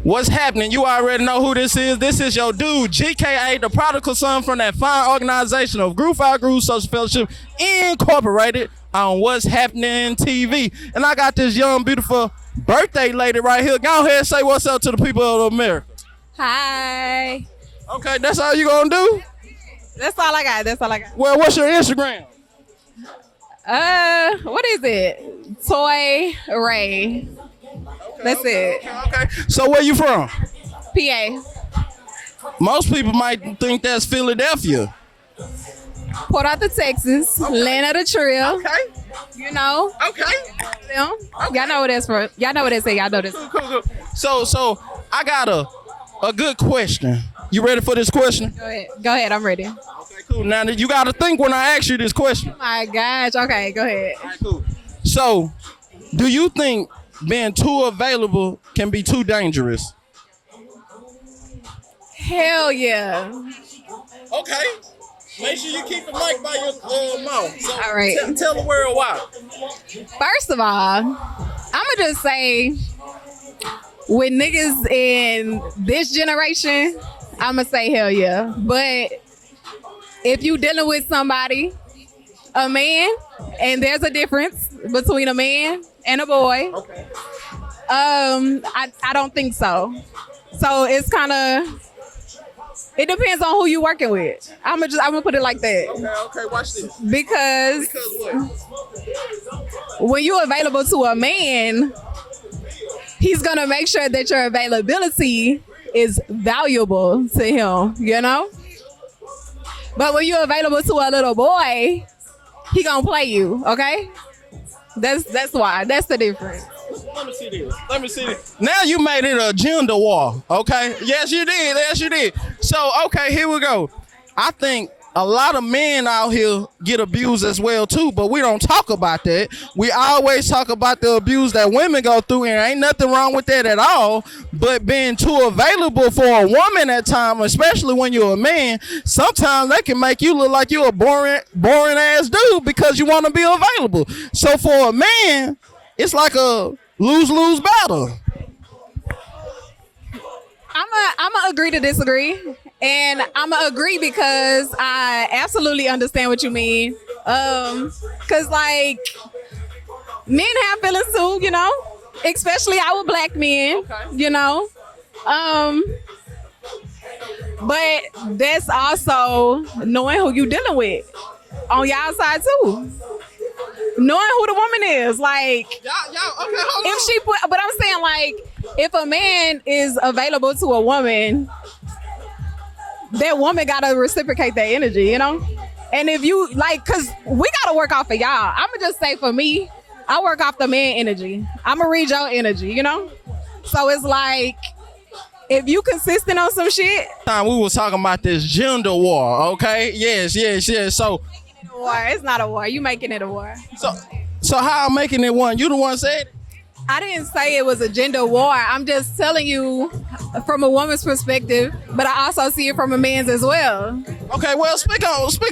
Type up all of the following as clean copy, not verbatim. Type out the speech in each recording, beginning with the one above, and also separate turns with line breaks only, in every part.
What's happening? You already know who this is. This is your dude, GKA, the prodigal son from that fine organization of Groove Out Groove Social Fellowship Incorporated on What's Happening TV. And I got this young, beautiful birthday lady right here. Go ahead and say what's up to the people of America.
Hi.
Okay, that's all you gonna do?
That's all I got. That's all I got.
Well, what's your Instagram?
What is it? Toy Ray. That's it.
Okay. So where you from?
PA.
Most people might think that's Philadelphia.
Port Arthur, Texas. Land of the Trill.
Okay.
You know.
Okay.
Y'all know what that's for. Y'all know what they say. Y'all know this.
Cool. So I got a good question. You ready for this question?
Go ahead. I'm ready.
Okay, cool. Now you got to think when I ask you this question.
Oh my gosh. Okay, go ahead.
All right, cool. So, do you think being too available can be too dangerous?
Hell yeah.
Okay. Make sure you keep the mic by your mouth. So
all right.
Tell the world why.
First of all, I'ma just say, with niggas in this generation, I'ma say hell yeah. But if you dealing with somebody, a man, and there's a difference between a man and a boy,
Okay.
I don't think so. So it's kind of, it depends on who you working with. I'm gonna put it like that.
Okay, watch this.
Because
what?
when you're available to a man, he's gonna make sure that your availability is valuable to him, you know? But when you're available to a little boy, he gonna play you, okay? That's why. That's the difference.
Let me see this. Now you made it a gender war, okay? Yes, you did. So, okay, here we go. I think a lot of men out here get abused as well, too, but we don't talk about that. We always talk about the abuse that women go through, and ain't nothing wrong with that at all. But being too available for a woman at times, especially when you're a man, sometimes that can make you look like you're a boring ass dude because you want to be available. So for a man, it's like a lose-lose battle.
I'm gonna agree to disagree, and I'm gonna agree because I absolutely understand what you mean. Cause like men have feelings too, you know, especially our black men, you know. But that's also knowing who you dealing with on y'all side too. Knowing who the woman is, like,
Okay, hold
if she put, but I'm saying, like, if a man is available to a woman, that woman gotta reciprocate that energy, you know? And if you, like, cause we gotta work off of y'all. I'ma just say for me, I work off the man energy. I'ma read your energy, you know? So it's like, if you consistent on some shit.
We was talking about this gender war, okay? Yes. So,
War. It's not a war. You making it a war.
So how I'm making it one? You the one said it?
I didn't say it was a gender war. I'm just telling you from a woman's perspective, but I also see it from a man's as well.
Okay, well, speak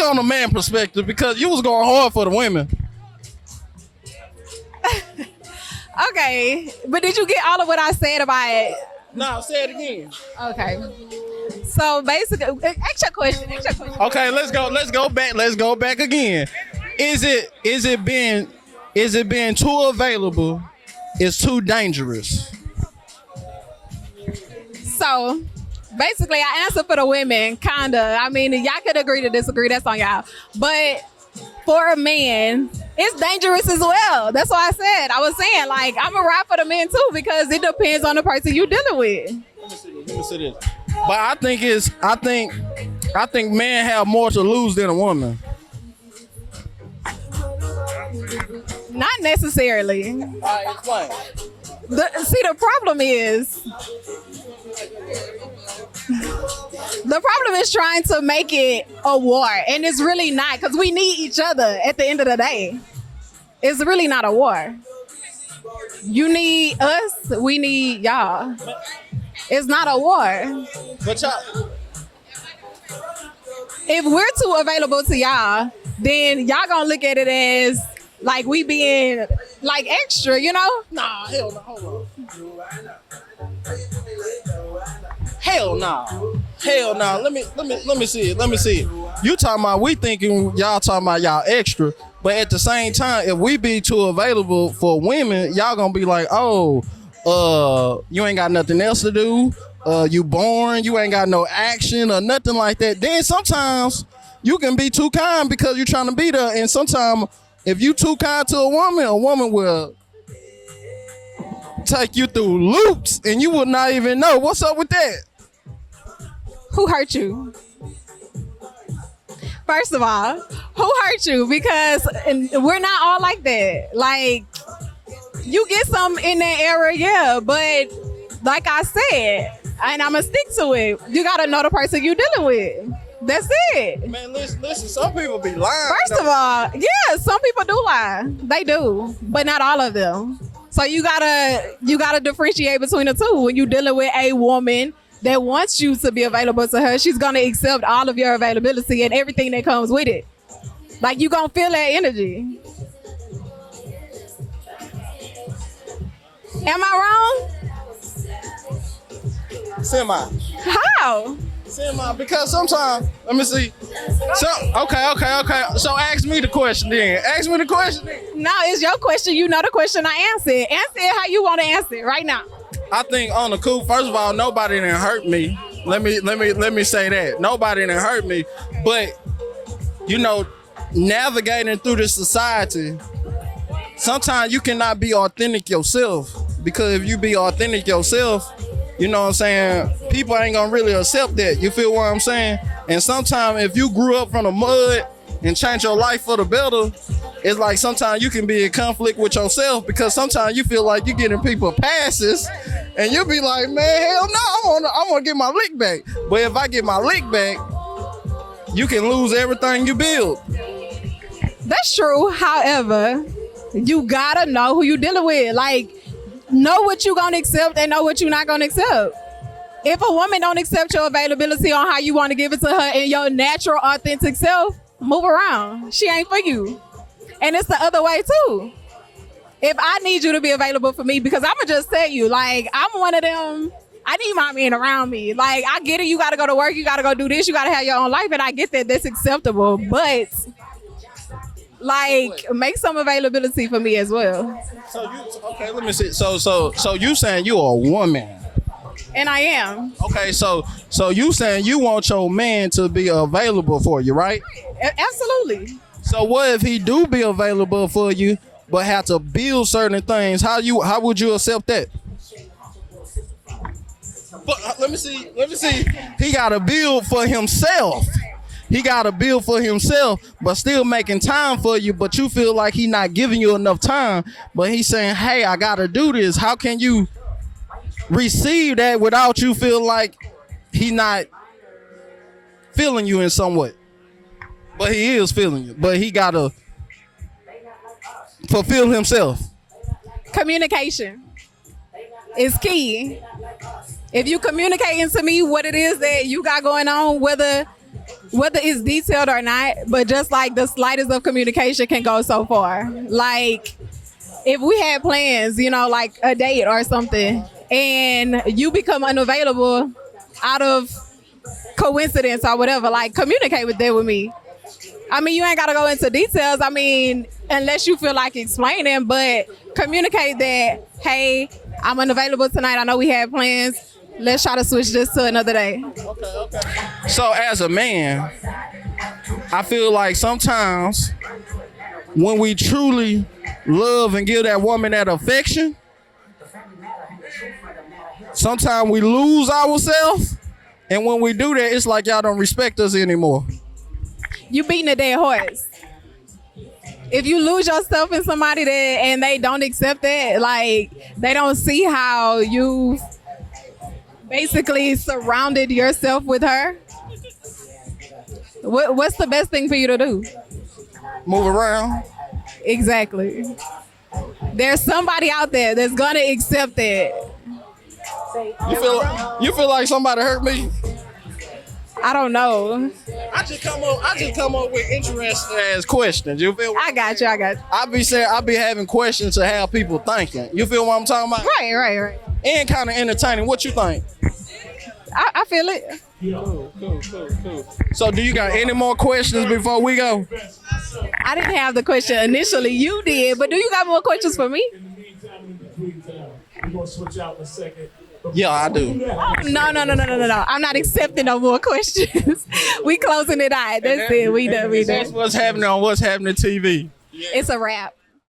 on the man perspective because you was going hard for the women.
Okay, but did you get all of what I said about it?
No, say it again.
Okay. So basically, ask your question.
Okay, let's go back again. Is it being too available? Is too dangerous?
So basically, I answer for the women, kinda. I mean, y'all could agree to disagree. That's on y'all. But for a man, it's dangerous as well. That's why I was saying, like, I'm a ride for the men too because it depends on the person you're dealing with.
Let me see this. But I think men have more to lose than a woman.
Not necessarily.
All right, explain.
The problem is trying to make it a war, and it's really not, because we need each other at the end of the day. It's really not a war. You need us, we need y'all. It's not a war.
But y'all,
if we're too available to y'all, then y'all gonna look at it as like we being like extra, you know?
nah, hell no, hold on. Hell no. Hell no. Let me see it. Let me see it. You talking about we thinking y'all talking about y'all extra, but at the same time, if we be too available for women, y'all gonna be like, oh, you ain't got nothing else to do. You boring. You ain't got no action or nothing like that. Then sometimes you can be too kind because you're trying to be there, and sometimes if you too kind to a woman will take you through loops and you would not even know. What's up with that?
Who hurt you? First of all, who hurt you? Because we're not all like that. Like, you get some in that era, yeah, but like I said, and I'm gonna stick to it, you gotta know the person you're dealing with. That's it.
Man, listen, some people be lying.
First of all, yeah, some people do lie. They do, but not all of them. So you gotta differentiate between the two. When you're dealing with a woman that wants you to be available to her, she's gonna accept all of your availability and everything that comes with it. Like, you gonna feel that energy. Am I wrong?
Semi.
How?
Semi, because sometimes, let me see. So, okay. So ask me the question then.
No, it's your question. You know the question I answered. Answer it how you want to answer it right now.
I think on the cool, first of all, nobody done hurt me. Let me say that. Nobody done hurt me. But, you know, navigating through this society, sometimes you cannot be authentic yourself. Because if you be authentic yourself, you know what I'm saying, people ain't gonna really accept that. You feel what I'm saying? And sometimes if you grew up from the mud and change your life for the better, it's like sometimes you can be in conflict with yourself because sometimes you feel like you're getting people passes and you be like, man, hell no, I wanna get my lick back. But if I get my lick back, you can lose everything you build.
That's true. However, you gotta know who you dealing with. Like, know what you gonna accept and know what you not gonna accept. If a woman don't accept your availability on how you want to give it to her and your natural, authentic self, move around. She ain't for you. And it's the other way too. If I need you to be available for me, because I'ma just tell you, like, I'm one of them, I need my man around me. Like, I get it, you gotta go to work, you gotta go do this, you gotta have your own life, and I get that, that's acceptable. But, like, make some availability for me as well.
So you, okay, let me see. So you saying you a woman?
And I am.
Okay, so you saying you want your man to be available for you, right?
Absolutely.
So what if he do be available for you, but have to build certain things? How would you accept that? But let me see. He got to build for himself. But still making time for you, but you feel like he not giving you enough time, but he's saying, hey, I got to do this. How can you receive that without you feel like he not feeling you in some way? But he is feeling you, but he got to fulfill himself.
Communication is key. If you communicating to me what it is that you got going on, whether it's detailed or not, but just like the slightest of communication can go so far. Like, if we had plans, you know, like a date or something, and you become unavailable out of coincidence or whatever, like, communicate with that with me. I mean, you ain't got to go into details, I mean, unless you feel like explaining, but communicate that, hey, I'm unavailable tonight, I know we had plans, let's try to switch this to another day.
Okay. So as a man, I feel like sometimes when we truly love and give that woman that affection, sometimes we lose ourselves. And when we do that, it's like y'all don't respect us anymore.
You beating a dead horse. If you lose yourself in somebody and they don't accept that, like, they don't see how you basically surrounded yourself with her, what's the best thing for you to do?
Move around.
Exactly. There's somebody out there that's gonna accept that.
You feel like somebody hurt me?
I don't know.
I just come up with interesting ass questions. You feel?
I got you.
I be having questions to have people thinking. You feel what I'm talking about?
Right.
And kind of entertaining. What you think?
I feel it.
Cool. So do you got any more questions before we go?
I didn't have the question initially. You did, but do you got more questions for me?
We're gonna switch out in a second.
Yeah, I do.
No. I'm not accepting no more questions. We closing it out. That's it. We done.
That's what's happening on What's Happening TV.
It's a wrap.